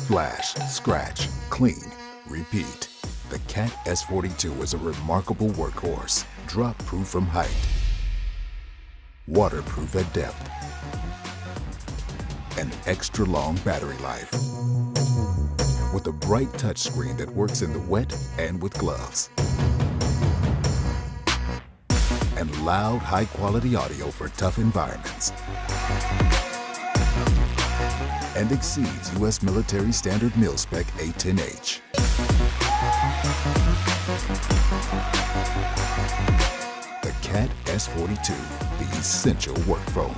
Flash, scratch, clean, repeat. The CAT S42 is a remarkable workhorse, drop-proof from height, waterproof at depth, and extra long battery life. With a bright touchscreen that works in the wet and with gloves. And loud, high-quality audio for tough environments. And exceeds U.S. military standard MIL-SPEC 810H. The CAT S42, the essential work phone.